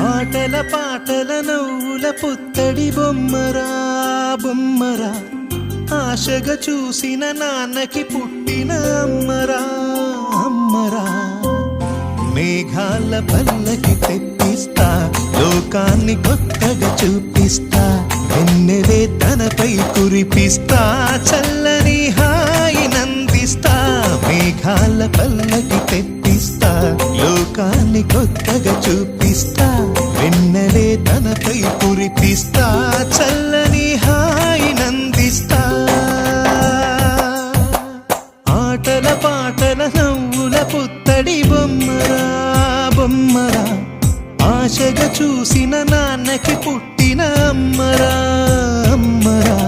ఆటల పాటల నవ్వుల పుత్తడి బొమ్మరా బొమ్మరా, ఆశగా చూసిన నాన్నకి పుట్టిన అమ్మరా అమ్మరా. మేఘాల పల్లకి తెప్పిస్తా, లోకాన్ని కొత్తగా చూపిస్తా, వెన్నెలే తనపై కురిపిస్తా, చల్లని హాయి నందిస్తా. మేఘాల పల్లకి తెప్పిస్తా, లోకాన్ని కొత్తగా చూపిస్తా, వెన్నెలే తనపై కురిపిస్తా, చల్లని హాయి నందిస్తా. ఆటల పాటల నవ్వుల పుత్తడి బొమ్మరా బొమ్మరా, ఆశగా చూసిన నాన్నకి పుట్టిన అమ్మరా అమ్మరా.